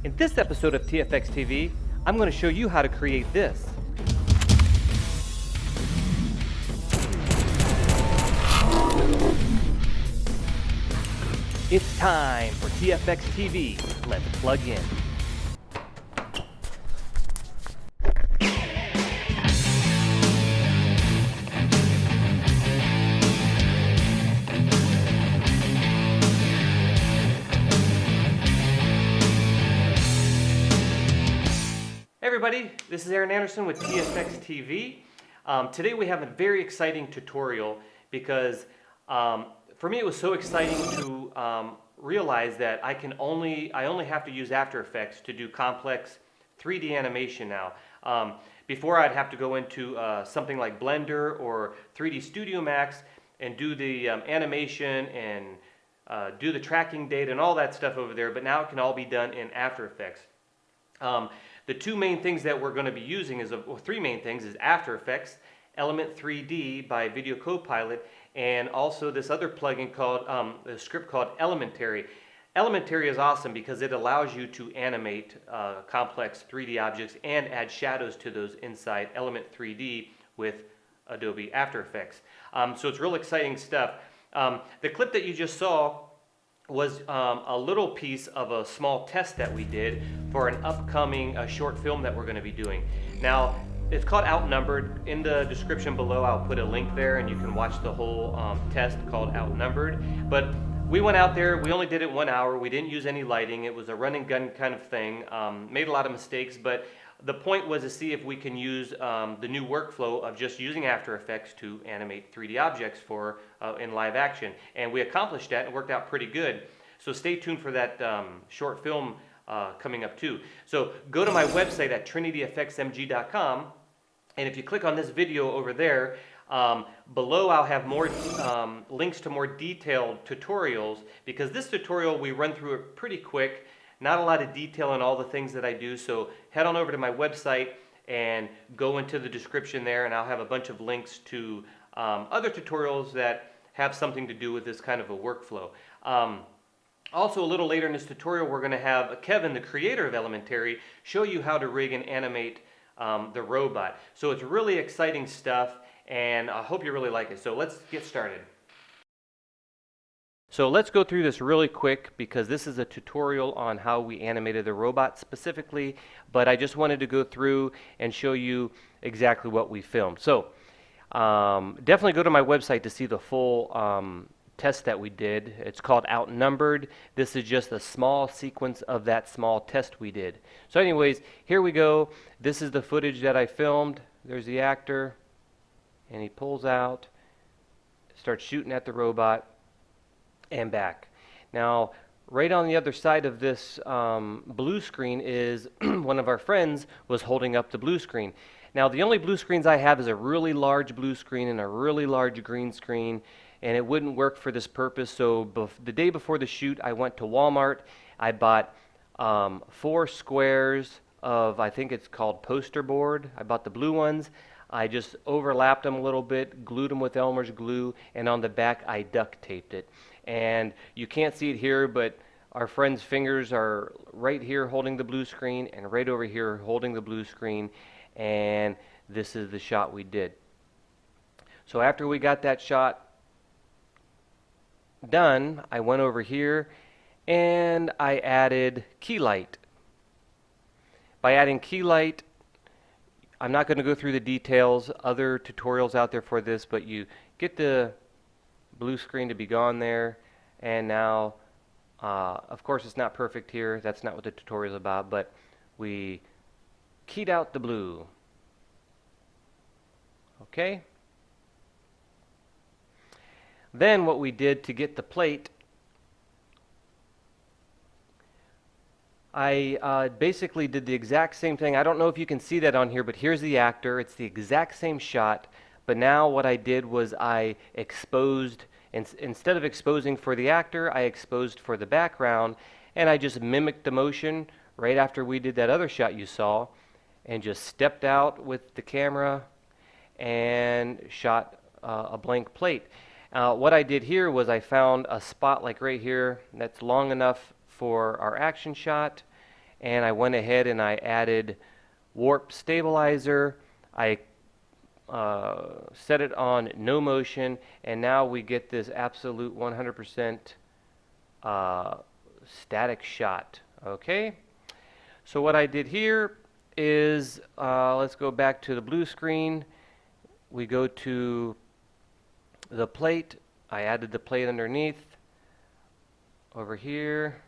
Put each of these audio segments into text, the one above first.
In this episode of Tfx TV, I'm going to show you how to create this. It's time for Tfx TV. Let's plug in. Hey everybody, this is Aaron Anderson with Tfx TV. Today we have a very exciting tutorial because for me it was so exciting to realize that I only have to use After Effects to do complex 3D animation now. Before I'd have to go into something like Blender or 3D Studio Max and do the animation and do the tracking data and all that stuff over there, but now it can all be done in After Effects. The two main things that we're going to be using three main things is After Effects, Element 3D by Video Copilot, and also this other plugin called a script called Elementary. Elementary is awesome because it allows you to animate complex 3D objects and add shadows to those inside Element 3D with Adobe After Effects. So it's real exciting stuff. The clip that you just saw was a little piece of a small test that we did for an upcoming short film that we're going to be doing. Now, it's called Outnumbered. In the description below, I'll put a link there and you can watch the whole test called Outnumbered. But we went out there, we only did it 1 hour, we didn't use any lighting, it was a run and gun kind of thing, made a lot of mistakes, but the point was to see if we can use the new workflow of just using After Effects to animate 3D objects for in live action. And we accomplished that and it worked out pretty good. So stay tuned for that short film coming up too. So go to my website at trinityfxmg.com, and if you click on this video over there, below I'll have more links to more detailed tutorials, because this tutorial we run through it pretty quick. Not a lot of detail on all the things that I do, so head on over to my website and go into the description there, and I'll have a bunch of links to other tutorials that have something to do with this kind of a workflow. Also, a little later in this tutorial, we're going to have Kevin, the creator of Elementary, show you how to rig and animate the robot. So it's really exciting stuff, and I hope you really like it. So let's get started. So let's go through this really quick because this is a tutorial on how we animated the robot specifically, but I just wanted to go through and show you exactly what we filmed. So definitely go to my website to see the full test that we did. It's called Outnumbered. This is just a small sequence of that small test we did. So anyways, here we go. This is the footage that I filmed. There's the actor, and he pulls out, starts shooting at the robot, and back. Now, right on the other side of this blue screen is one of our friends was holding up the blue screen. Now, the only blue screens I have is a really large blue screen and a really large green screen, and it wouldn't work for this purpose. So the day before the shoot, I went to Walmart. I bought 4 squares of, I think it's called poster board. I bought the blue ones. I just overlapped them a little bit, glued them with Elmer's glue, and on the back I duct taped it. And you can't see it here, but our friend's fingers are right here holding the blue screen and right over here holding the blue screen, and this is the shot we did. So after we got that shot done, I went over here and I added key light. By adding key light, I'm not going to go through the details, other tutorials out there for this, but you get the blue screen to be gone there, and now of course it's not perfect here, that's not what the tutorial is about, but we keyed out the blue. Okay, then what we did to get the plate, I basically did the exact same thing. I don't know if you can see that on here, but here's the actor. It's the exact same shot, but now what I did was I exposed, instead of exposing for the actor, I exposed for the background, and I just mimicked the motion right after we did that other shot you saw, and just stepped out with the camera and shot a blank plate. What I did here was I found a spot like right here that's long enough for our action shot, and I went ahead and I added warp stabilizer. I set it on no motion, and now we get this absolute 100% static shot. Okay, so what I did here is let's go back to the blue screen. We go to the plate. I added the plate underneath over here.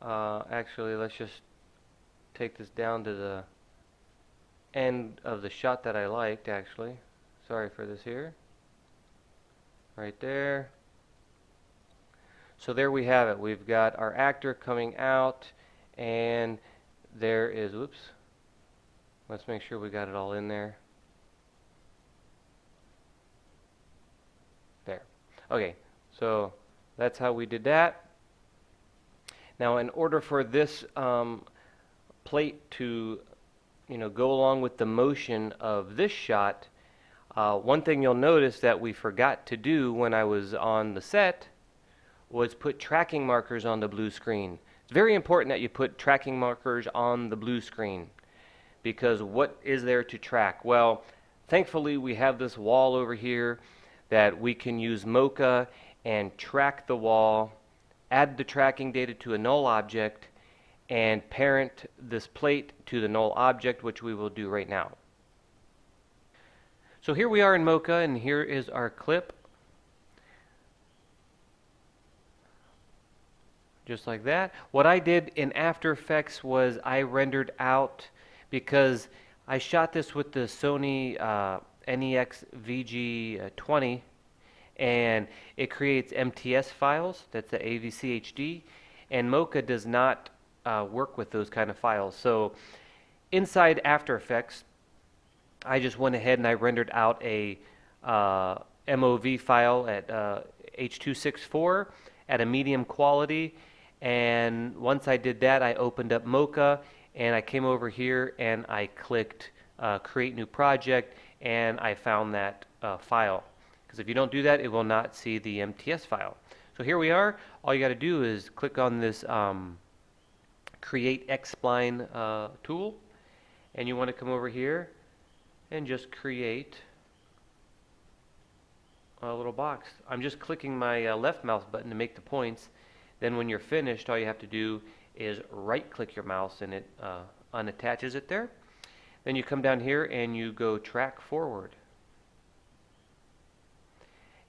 Actually, let's just take this down to the end of the shot that I liked, actually. Sorry for this here. Right there. So there we have it. We've got our actor coming out, and there is, whoops. Let's make sure we got it all in there. There. Okay, so that's how we did that. Now, in order for this plate to, go along with the motion of this shot, one thing you'll notice that we forgot to do when I was on the set was put tracking markers on the blue screen. It's very important that you put tracking markers on the blue screen, because what is there to track? Well, thankfully we have this wall over here that we can use Mocha and track the wall, add the tracking data to a null object, and parent this plate to the null object, which we will do right now. So here we are in Mocha, and here is our clip. Just like that. What I did in After Effects was I rendered out, because I shot this with the Sony NEX VG20, and it creates MTS files. That's the AVC HD, and Mocha does not work with those kind of files. So inside After Effects, I just went ahead and I rendered out a MOV file at H.264 at a medium quality. And once I did that, I opened up Mocha, and I came over here and I clicked Create New Project, and I found that file. Because if you don't do that, it will not see the MTS file. So here we are. All you got to do is click on this Create X-Spline tool, and you want to come over here and just create a little box. I'm just clicking my left mouse button to make the points. Then when you're finished, all you have to do is right click your mouse and it unattaches it there. Then you come down here and you go track forward.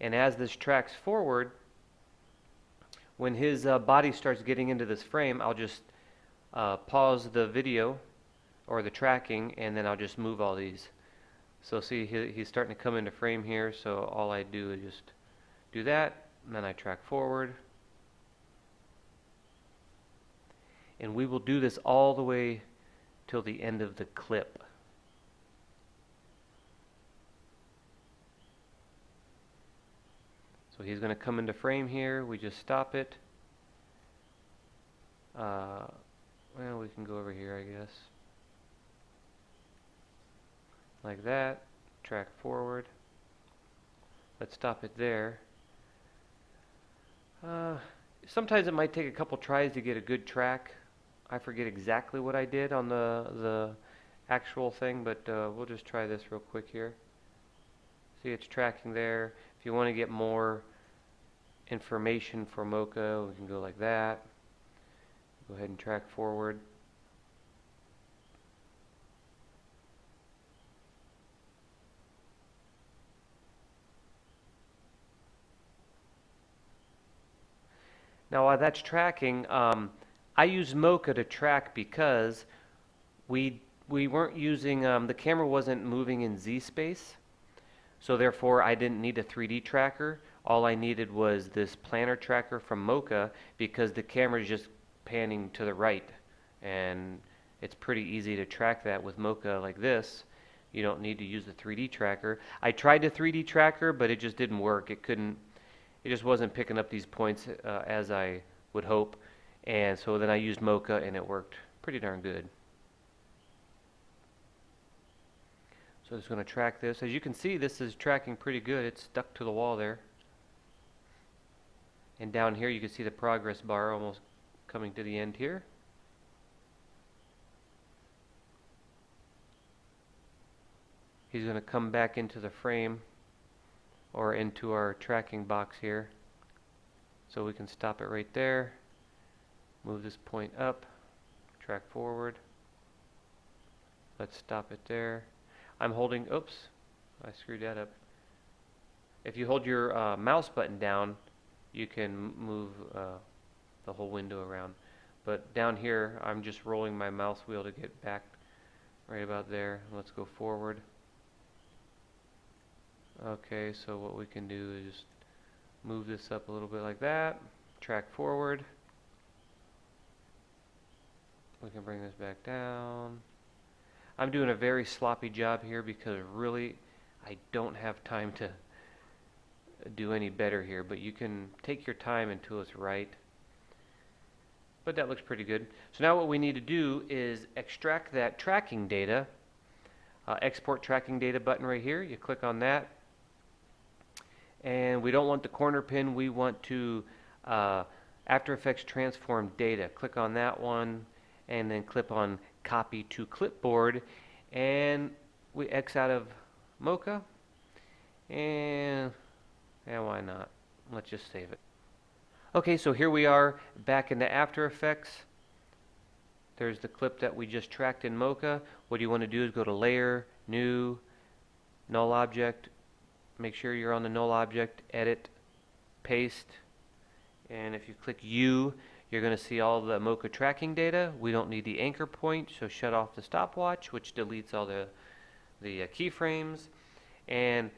And as this tracks forward, when his body starts getting into this frame, I'll just pause the video or the tracking, and then I'll just move all these. So see, he's starting to come into frame here, so all I do is just do that, and then I track forward. And we will do this all the way till the end of the clip. So he's going to come into frame here. We just stop it. Well, we can go over here, I guess. Like that. Track forward. Let's stop it there. Sometimes it might take a couple tries to get a good track. I forget exactly what I did on the actual thing, but we'll just try this real quick here. See, it's tracking there. If you want to get more information for Mocha, we can go like that. Go ahead and track forward. Now while that's tracking, I use Mocha to track because we weren't using, the camera wasn't moving in Z space, so therefore I didn't need a 3D tracker. All I needed was this planar tracker from Mocha, because the camera is just panning to the right, and it's pretty easy to track that with Mocha like this. You don't need to use the 3D tracker. I tried the 3D tracker, but it just didn't work. It just wasn't picking up these points as I would hope. And so then I used Mocha, and it worked pretty darn good. So I'm just going to track this. As you can see, this is tracking pretty good. It's stuck to the wall there. And down here you can see the progress bar almost coming to the end here. he's going to come back into the frame or into our tracking box here. So we can stop it right there, move this point up, track forward. Let's stop it there. I'm holding, oops, I screwed that up. If you hold your mouse button down, you can move the whole window around. But down here, I'm just rolling my mouse wheel to get back right about there. Let's go forward. Okay, so what we can do is just move this up a little bit like that, track forward. We can bring this back down. I'm doing a very sloppy job here because really I don't have time to do any better here, but you can take your time until it's right. But that looks pretty good. So now what we need to do is extract that tracking data. Export tracking data button right here. You click on that. And we don't want the corner pin. We want to After Effects transform data. Click on that one and then click on copy to clipboard. And we X out of Mocha. And why not? Let's just save it. Okay, so here we are back into After Effects. There's the clip that we just tracked in Mocha. What you want to do is go to Layer, New, Null Object. Make sure you're on the null object, Edit, Paste. And if you click U, you're going to see all the Mocha tracking data. We don't need the anchor point, so shut off the stopwatch, which deletes all the keyframes. And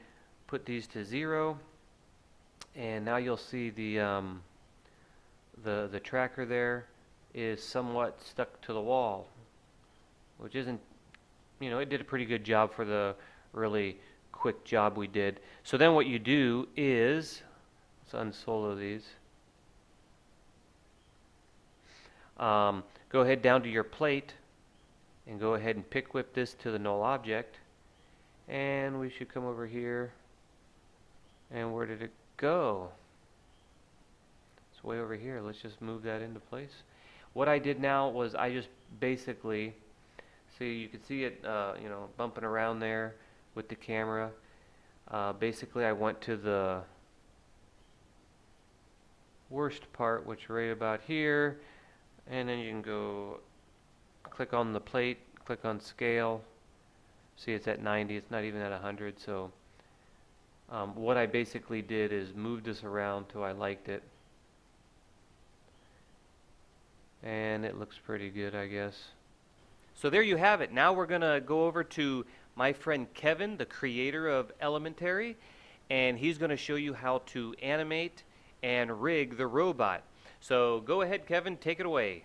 put these to 0. And now you'll see the tracker there is somewhat stuck to the wall, which isn't, it did a pretty good job for the really quick job we did. So then what you do is, let's unsolo these. Go ahead down to your plate and go ahead and pick whip this to the null object. And we should come over here. And where did it go? It's way over here. Let's just move that into place. What I did now was I just basically, see, you can see it bumping around there with the camera. Basically I went to the worst part, which right about here, and then you can go click on the plate, click on scale. See, it's at 90, it's not even at 100. So what I basically did is move this around till I liked it. And it looks pretty good, I guess. So there you have it. Now we're going to go over to my friend Kevin, the creator of Elementary, and he's going to show you how to animate and rig the robot. So go ahead, Kevin, take it away.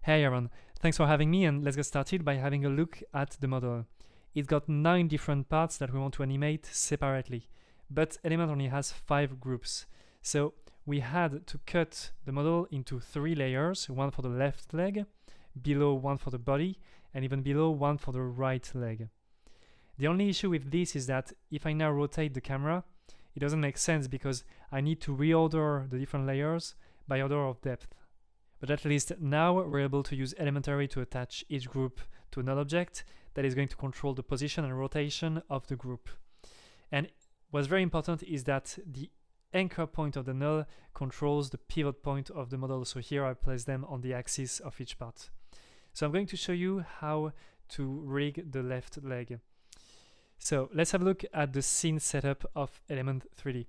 Hey Aaron, thanks for having me, and let's get started by having a look at the model. It's got 9 different parts that we want to animate separately, but Element only has 5 groups. So we had to cut the model into 3 layers, one for the left leg, below one for the body, and even below one for the right leg. The only issue with this is that if I now rotate the camera, it doesn't make sense because I need to reorder the different layers by order of depth. But at least now we're able to use Elementary to attach each group to another object that is going to control the position and rotation of the group. And what's very important is that the anchor point of the null controls the pivot point of the model. So here I place them on the axis of each part. So I'm going to show you how to rig the left leg. So let's have a look at the scene setup of Element 3D.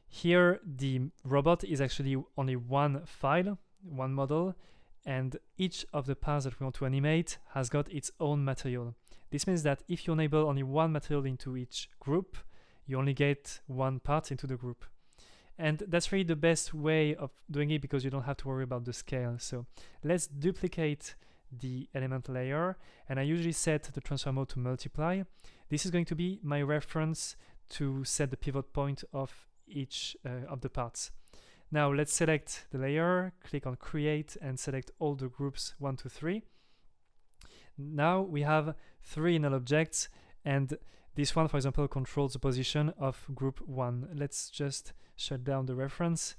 Here the robot is actually only one file, one model, and each of the parts that we want to animate has got its own material. This means that if you enable only one material into each group, you only get one part into the group. And that's really the best way of doing it because you don't have to worry about the scale. So let's duplicate the element layer, and I usually set the transfer mode to multiply. This is going to be my reference to set the pivot point of each of the parts. Now let's select the layer, click on create, and select all the groups 1 to 3. Now we have 3 null objects, and this one, for example, controls the position of group 1. Let's just shut down the reference.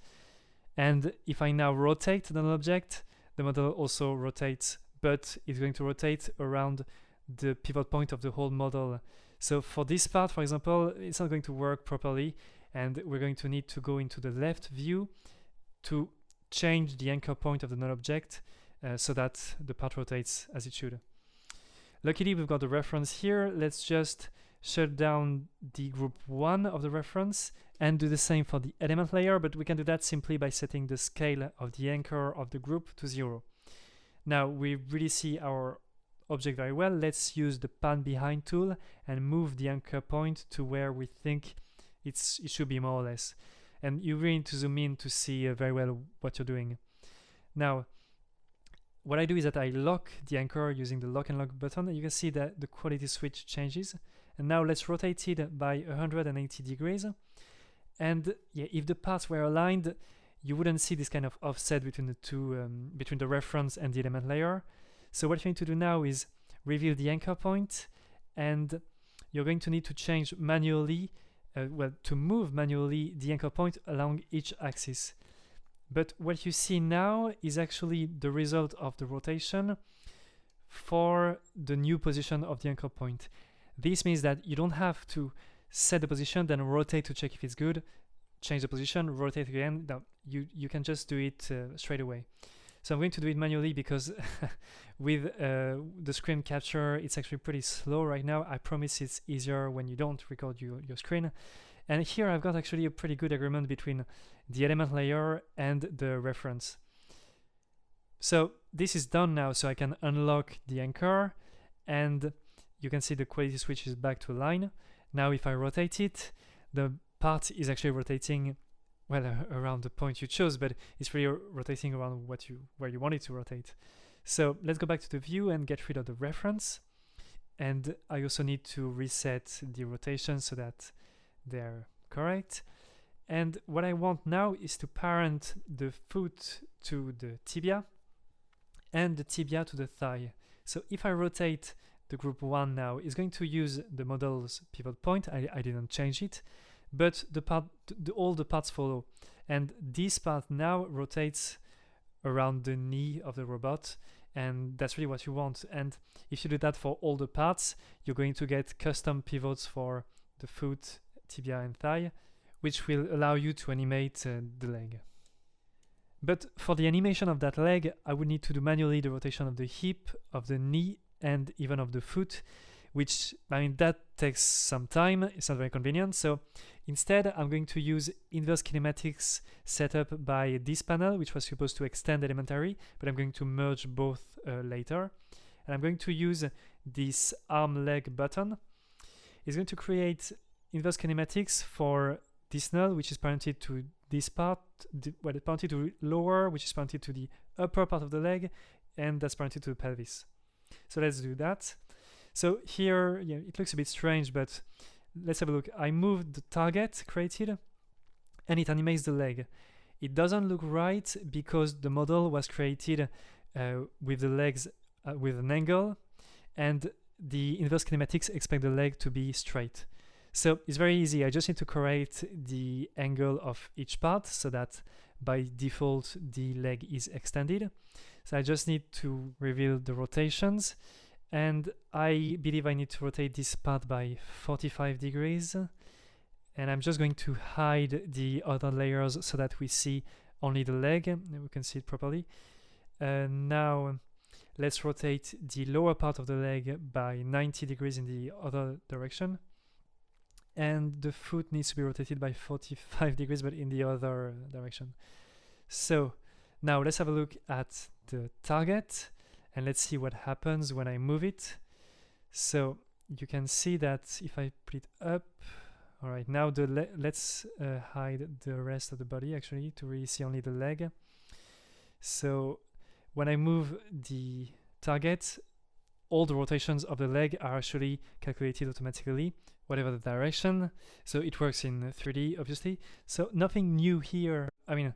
And if I now rotate the null object, the model also rotates, but it's going to rotate around the pivot point of the whole model. So for this part, for example, it's not going to work properly, and we're going to need to go into the left view to change the anchor point of the null object so that the part rotates as it should. Luckily, we've got the reference here. Let's just shut down the group 1 of the reference and do the same for the element layer, but we can do that simply by setting the scale of the anchor of the group to 0. Now we really see our object very well. Let's use the pan behind tool and move the anchor point to where we think it should be, more or less. And you really need to zoom in to see very well what you're doing. Now, what I do is that I lock the anchor using the lock and lock button, and you can see that the quality switch changes. And now let's rotate it by 180 degrees. And yeah, if the parts were aligned, you wouldn't see this kind of offset between the two, between the reference and the element layer. So what you need to do now is reveal the anchor point, and you're going to need to change manually, to move manually the anchor point along each axis. But what you see now is actually the result of the rotation for the new position of the anchor point. This means that you don't have to set the position, then rotate to check if it's good, change the position, rotate again. No, you can just do it straight away. So I'm going to do it manually because with the screen capture, it's actually pretty slow right now. I promise it's easier when you don't record your screen. And here I've got actually a pretty good agreement between the element layer and the reference. So this is done now, so I can unlock the anchor, and you can see the quality switch is back to line. Now if I rotate it, the part is actually rotating, well, around the point you chose, but it's really rotating around where you want it to rotate. So let's go back to the view and get rid of the reference. And I also need to reset the rotation so that they're correct. And what I want now is to parent the foot to the tibia and the tibia to the thigh. So if I rotate the group 1 now, it's going to use the model's pivot point. I didn't change it, but all the parts follow. And this part now rotates around the knee of the robot, and that's really what you want. And if you do that for all the parts, you're going to get custom pivots for the foot, tibia and thigh, which will allow you to animate the leg. But for the animation of that leg, I would need to do manually the rotation of the hip, of the knee, and even of the foot, which, I mean, that takes some time. It's not very convenient. So instead, I'm going to use inverse kinematics set up by this panel, which was supposed to extend elementary, but I'm going to merge both later. And I'm going to use this arm leg button. It's going to create inverse kinematics for this null, which is parented to this part, well, it's parented to lower, which is parented to the upper part of the leg, and that's parented to the pelvis. So let's do that. So here, yeah, it looks a bit strange, but let's have a look. I moved the target created, and it animates the leg. It doesn't look right because the model was created with the legs with an angle, and the inverse kinematics expect the leg to be straight. So it's very easy. I just need to correct the angle of each part so that by default the leg is extended. So I just need to reveal the rotations, and I believe I need to rotate this part by 45 degrees, and I'm just going to hide the other layers so that we see only the leg and we can see it properly. Now let's rotate the lower part of the leg by 90 degrees in the other direction, and the foot needs to be rotated by 45 degrees but in the other direction. So now let's have a look at the target and let's see what happens when I move it. So you can see that if I put it up, all right, now let's hide the rest of the body actually to really see only the leg. So when I move the target, all the rotations of the leg are actually calculated automatically, whatever the direction. So it works in 3D, obviously. So nothing new here. I mean,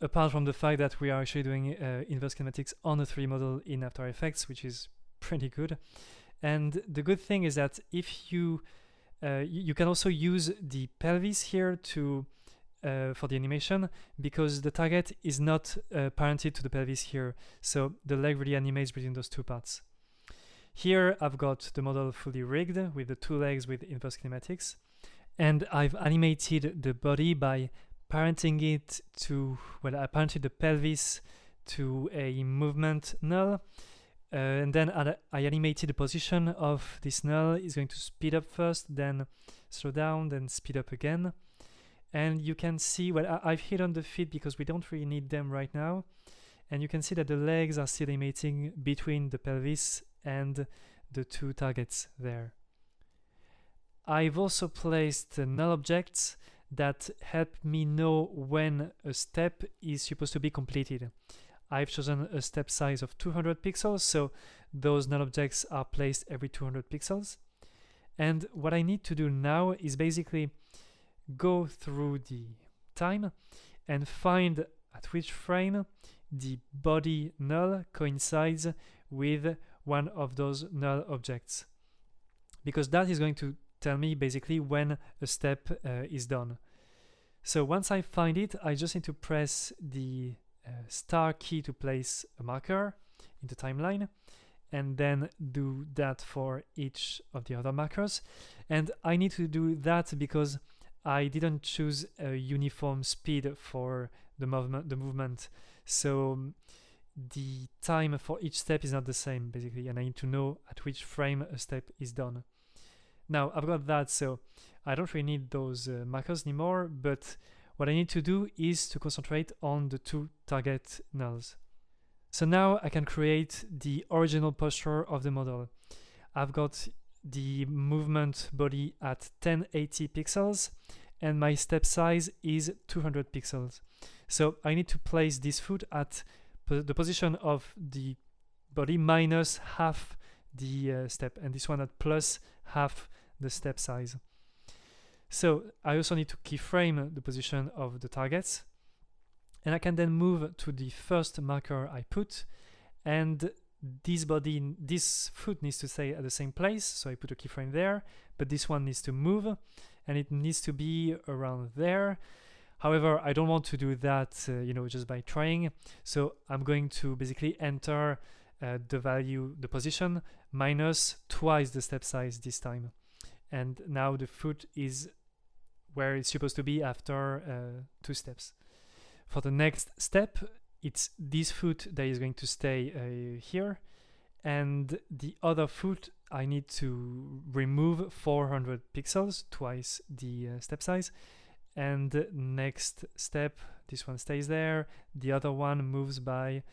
apart from the fact that we are actually doing inverse kinematics on a 3D model in After Effects, which is pretty good. And the good thing is that if you can also use the pelvis here to for the animation, because the target is not parented to the pelvis here, so the leg really animates between those two parts. Here I've got the model fully rigged with the 2 legs with inverse kinematics, and I've animated the body by parenting it to, well, I parented the pelvis to a movement null, and then I animated the position of this null. It's going to speed up first, then slow down, then speed up again. And you can see, well, I've hidden the feet because we don't really need them right now. And you can see that the legs are still animating between the pelvis and the 2 targets there. I've also placed null objects that help me know when a step is supposed to be completed. I've chosen a step size of 200 pixels, so those null objects are placed every 200 pixels. And what I need to do now is basically go through the time and find at which frame the body null coincides with one of those null objects, because that is going to tell me basically when a step is done. So once I find it, I just need to press the star key to place a marker in the timeline, and then do that for each of the other markers. And I need to do that because I didn't choose a uniform speed for the movement. So the time for each step is not the same, basically, and I need to know at which frame a step is done. Now I've got that, so I don't really need those markers anymore, but what I need to do is to concentrate on the 2 target nulls. So now I can create the original posture of the model. I've got the movement body at 1080 pixels, and my step size is 200 pixels. So I need to place this foot at the position of the body minus half the step, and this one at plus half the step size. So I also need to keyframe the position of the targets, and I can then move to the first marker I put, and this foot needs to stay at the same place, so I put a keyframe there, but this one needs to move, and it needs to be around there. However, I don't want to do that just by trying, so I'm going to basically enter the value, the position, minus twice the step size this time. And now the foot is where it's supposed to be after 2 steps. For the next step, it's this foot that is going to stay here, and the other foot I need to remove 400 pixels, twice the step size. And next step, this one stays there, the other one moves by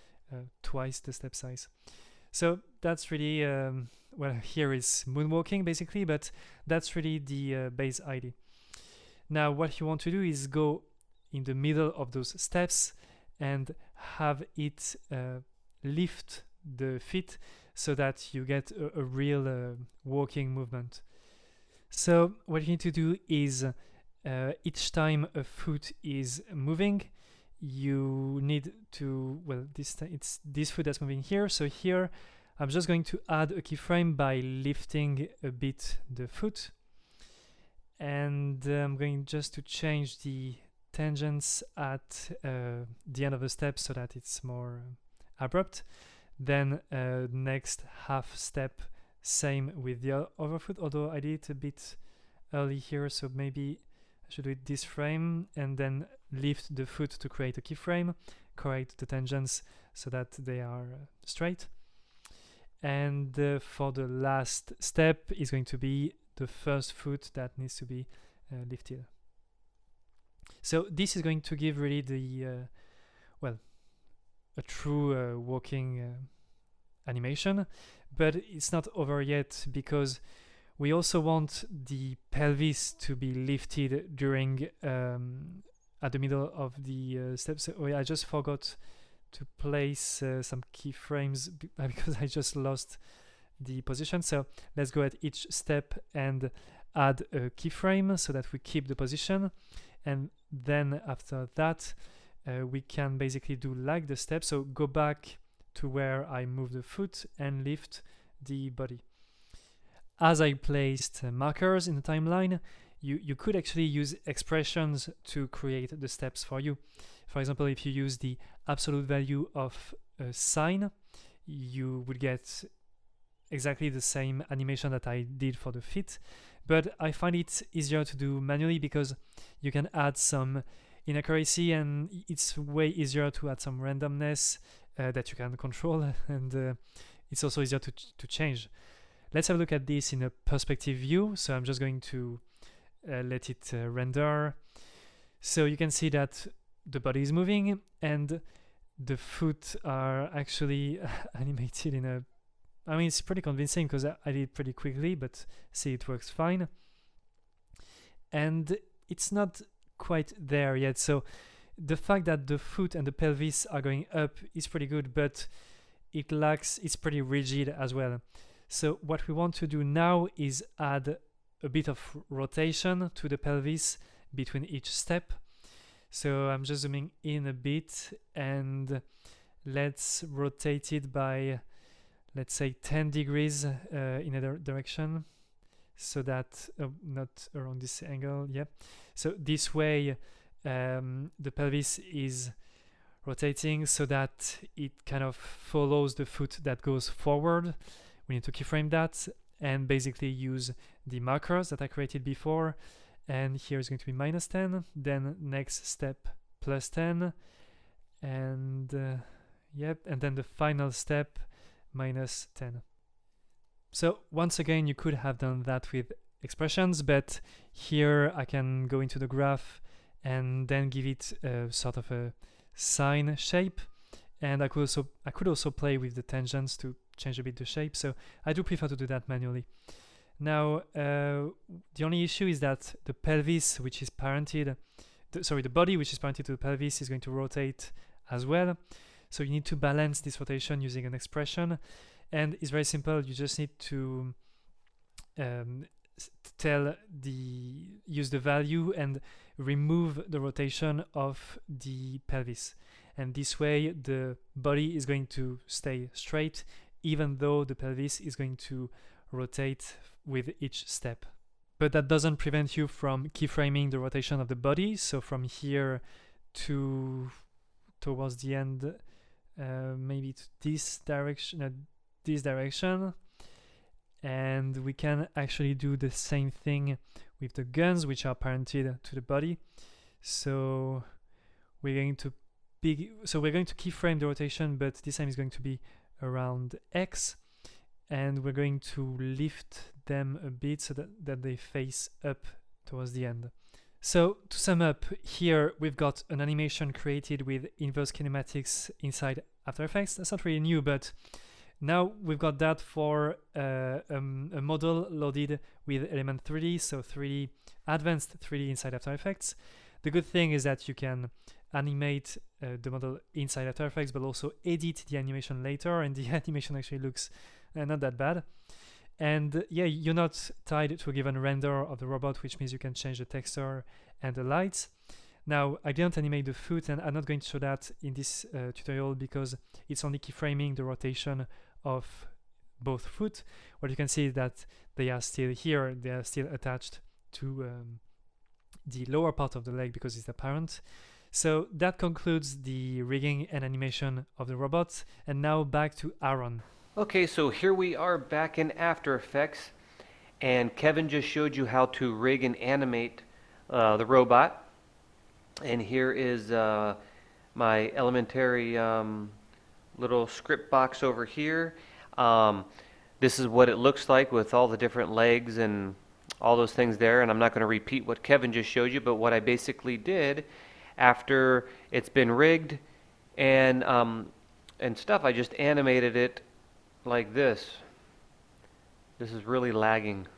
twice the step size. So that's really, well, here is moonwalking basically, but that's really the base idea. Now what you want to do is go in the middle of those steps and have it lift the feet so that you get a real walking movement. So what you need to do is each time a foot is moving, you need to, well, it's this foot that's moving here. So here I'm just going to add a keyframe by lifting a bit the foot, and I'm going just to change the tangents at the end of the step so that it's more abrupt. Then next half step, same with the other foot, although I did it a bit early here, so maybe I should do it this frame and then lift the foot to create a keyframe, correct the tangents so that they are straight. And for the last step is going to be the first foot that needs to be lifted. So this is going to give really the well, a true walking animation, but it's not over yet because we also want the pelvis to be lifted during at the middle of the steps. Oh yeah, I just forgot to place some keyframes because I just lost the position. So let's go at each step and add a keyframe so that we keep the position, and then after that we can basically do like the step. So go back to where I moved the foot and lift the body. As I placed markers in the timeline, you could actually use expressions to create the steps for you. For example, if you use the absolute value of a sine, you would get exactly the same animation that I did for the feet, but I find it easier to do manually because you can add some inaccuracy, and it's way easier to add some randomness that you can control, and it's also easier to change. Let's have a look at this in a perspective view. So I'm just going to let it render. So you can see that the body is moving and the foot are actually animated in a, I mean, it's pretty convincing because I did it pretty quickly, but see, it works fine. And it's not quite there yet. So the fact that the foot and the pelvis are going up is pretty good, but it's pretty rigid as well. So what we want to do now is add a bit of rotation to the pelvis between each step. So I'm just zooming in a bit, and let's rotate it by, let's say, 10 degrees in a direction, so that not around this angle. Yeah. So this way the pelvis is rotating so that it kind of follows the foot that goes forward. We need to keyframe that and basically use the markers that I created before. And here is going to be -10, then next step +10, and yep, and then the final step -10. So once again, you could have done that with expressions, but here I can go into the graph and then give it sort of a sine shape, and I could also play with the tangents to change a bit the shape. So I do prefer to do that manually. Now the only issue is that the pelvis, which is parented, the body which is parented to the pelvis, is going to rotate as well. So you need to balance this rotation using an expression, and it's very simple. You just need to use the value and remove the rotation of the pelvis, and this way the body is going to stay straight even though the pelvis is going to rotate with each step. But that doesn't prevent you from keyframing the rotation of the body. So from here towards the end, maybe to this direction, and we can actually do the same thing with the guns, which are parented to the body. So we're going to keyframe the rotation, but this time is going to be around X, and we're going to lift them a bit so that they face up towards the end. So to sum up, here we've got an animation created with inverse kinematics inside After Effects. That's not really new, but now we've got that for a model loaded with Element 3D, so advanced 3D inside After Effects. The good thing is that you can animate the model inside After Effects, but also edit the animation later, and the animation actually looks not that bad. And yeah, you're not tied to a given render of the robot, which means you can change the texture and the lights. Now, I didn't animate the foot, and I'm not going to show that in this tutorial because it's only keyframing the rotation of both foot. What you can see is that they are still here, they are still attached to the lower part of the leg because it's apparent. So that concludes the rigging and animation of the robot, and now back to Aaron. Okay, so here we are back in After Effects, and Kevin just showed you how to rig and animate the robot. And here is my elementary little script box over here. This is what it looks like with all the different legs and all those things there, and I'm not going to repeat what Kevin just showed you, but what I basically did after it's been rigged and stuff, I just animated it like this. This is really lagging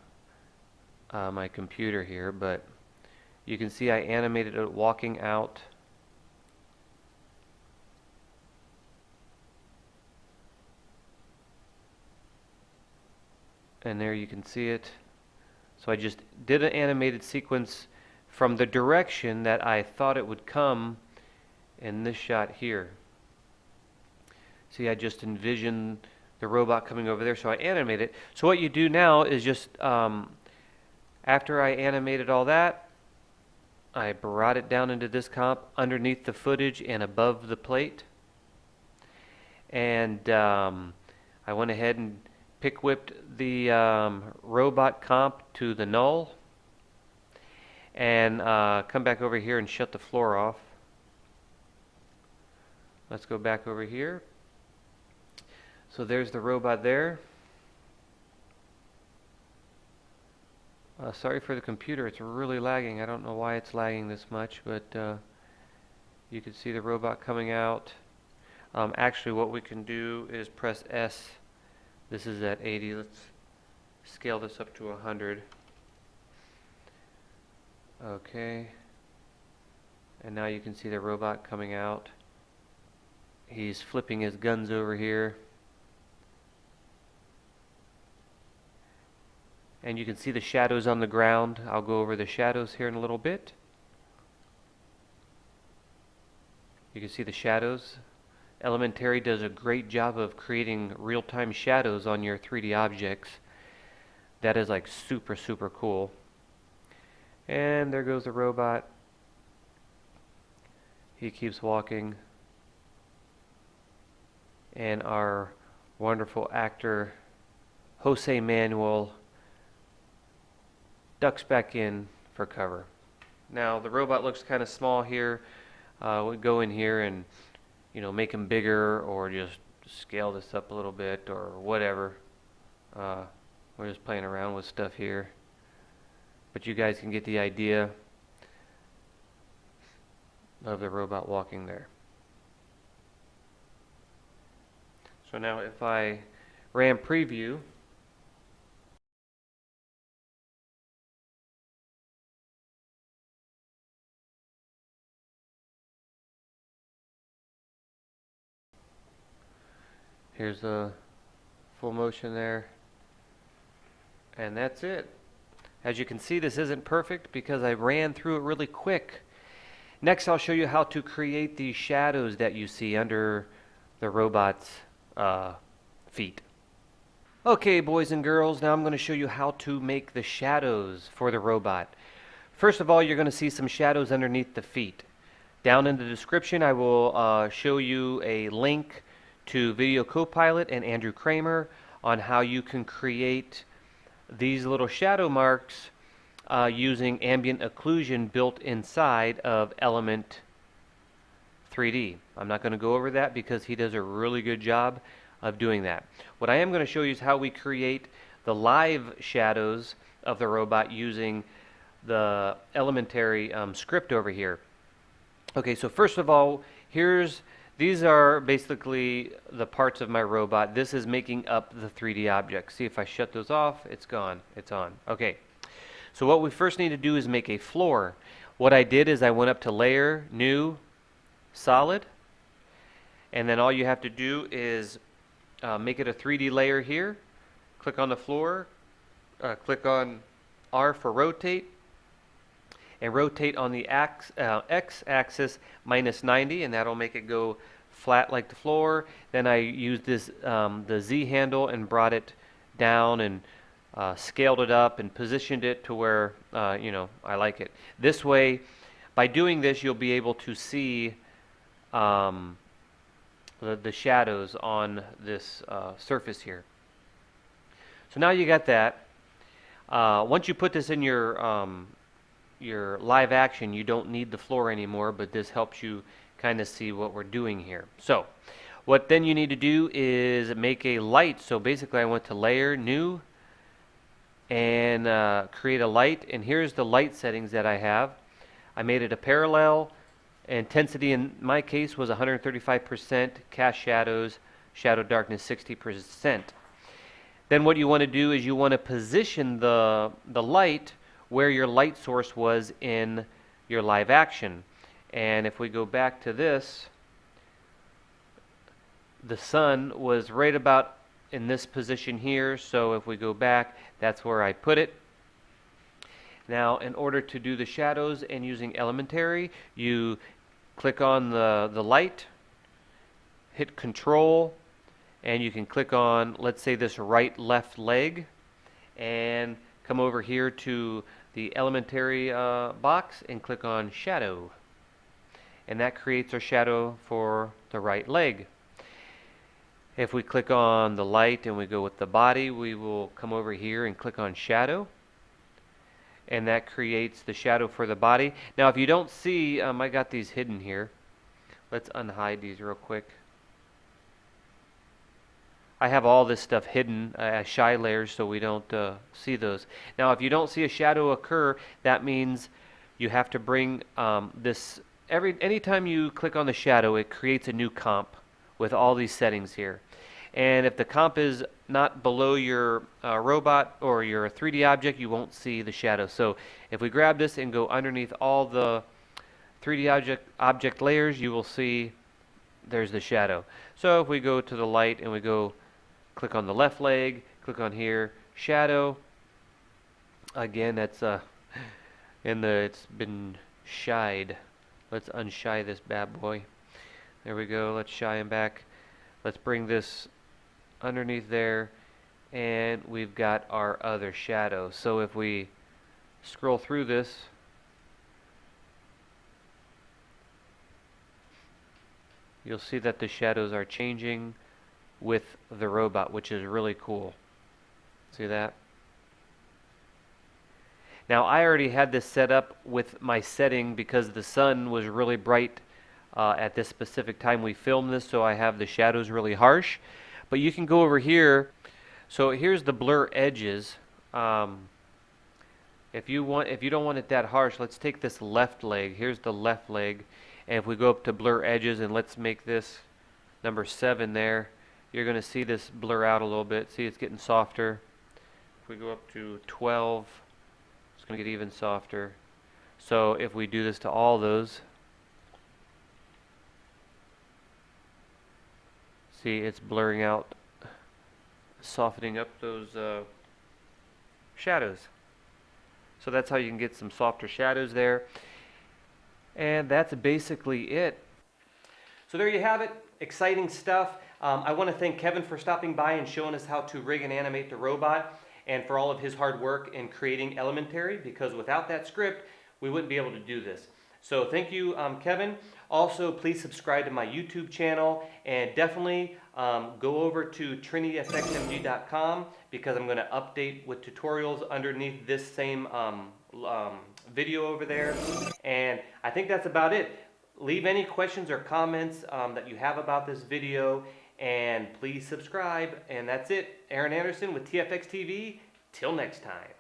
my computer here, but you can see I animated it walking out. And there you can see it. So I just did an animated sequence from the direction that I thought it would come in this shot here. See, I just envisioned the robot coming over there, so I animate it. So what you do now is just, after I animated all that, I brought it down into this comp underneath the footage and above the plate. And I went ahead and pick whipped the robot comp to the null, and come back over here and shut the floor off. Let's go back over here. So there's the robot there. Sorry for the computer, it's really lagging. I don't know why it's lagging this much, but you can see the robot coming out. Actually, what we can do is press S. This is at 80. Let's scale this up to 100. Okay. And now you can see the robot coming out. He's flipping his guns over here. And you can see the shadows on the ground. I'll go over the shadows here in a little bit. You can see the shadows. Elementary does a great job of creating real-time shadows on your 3D objects. That is like super, super cool. And there goes the robot. He keeps walking. And our wonderful actor, Jose Manuel, ducks back in for cover. Now the robot looks kind of small here. We go in here and make him bigger, or just scale this up a little bit, or whatever. We're just playing around with stuff here, but you guys can get the idea of the robot walking there. So now if I ram preview, here's the full motion there, and that's it. As you can see, this isn't perfect because I ran through it really quick. Next, I'll show you how to create these shadows that you see under the robot's feet. Okay, boys and girls, now I'm going to show you how to make the shadows for the robot. First of all, you're going to see some shadows underneath the feet. Down in the description, I will show you a link to Video Copilot and Andrew Kramer on how you can create these little shadow marks using ambient occlusion built inside of Element 3D. I'm not going to go over that because he does a really good job of doing that. What I am going to show you is how we create the live shadows of the robot using the elementary script over here. Okay, so first of all, these are basically the parts of my robot. This is making up the 3D object. See, if I shut those off, it's gone. It's on. Okay, so what we first need to do is make a floor. What I did is I went up to Layer, New, Solid, and then all you have to do is make it a 3D layer here. Click on the floor, click on R for rotate, and rotate on the x-axis -90, and that'll make it go flat like the floor. Then I used this the Z handle and brought it down and scaled it up and positioned it to where I like it. This way, by doing this, you'll be able to see the shadows on this surface here. So now you got that. Once you put this in your live action, you don't need the floor anymore, but this helps you kind of see what we're doing here. So what then you need to do is make a light. So basically I went to Layer, New, and create a light, and here's the light settings that I have. I made it a parallel. Intensity in my case was 135%, cast shadows, shadow darkness 60%. Then what you want to do is you want to position the light where your light source was in your live action. And if we go back to this, the sun was right about in this position here, so if we go back, that's where I put it. Now, in order to do the shadows and using elementary, you click on the light, hit Control, and you can click on, let's say, this right left leg, and come over here to the elementary box and click on Shadow. And that creates our shadow for the right leg. If we click on the light and we go with the body, we will come over here and click on shadow, and that creates the shadow for the body. Now if you don't see, I got these hidden here. Let's unhide these real quick. I have all this stuff hidden as shy layers so we don't see those. Now if you don't see a shadow occur, that means you have to bring this, anytime you click on the shadow, it creates a new comp with all these settings here. And if the comp is not below your robot or your 3D object, you won't see the shadow. So if we grab this and go underneath all the 3D object layers, you will see there's the shadow. So if we go to the light and we go click on the left leg, click on here, shadow. Again, that's it's been shied. Let's unshy this bad boy. There we go. Let's shy him back. Let's bring this underneath there, and we've got our other shadow. So if we scroll through this, you'll see that the shadows are changing with the robot, which is really cool. See that? Now I already had this set up with my setting because the sun was really bright at this specific time we filmed this, so I have the shadows really harsh. But you can go over here. So here's the blur edges. If you don't want it that harsh, let's take this left leg. Here's the left leg, and if we go up to blur edges and let's make this number 7 there, you're going to see this blur out a little bit. See, it's getting softer. If we go up to 12, it's going to get even softer. So if we do this to all those, see, it's blurring out, softening up those shadows. So that's how you can get some softer shadows there. And that's basically it. So there you have it. Exciting stuff. I want to thank Kevin for stopping by and showing us how to rig and animate the robot, and for all of his hard work in creating Elementary, because without that script, we wouldn't be able to do this. So thank you, Kevin. Also, please subscribe to my YouTube channel, and definitely go over to tfxmg.com, because I'm going to update with tutorials underneath this same video over there. And I think that's about it. Leave any questions or comments that you have about this video, and please subscribe. And that's it. Aaron Anderson with TFX TV. Till next time.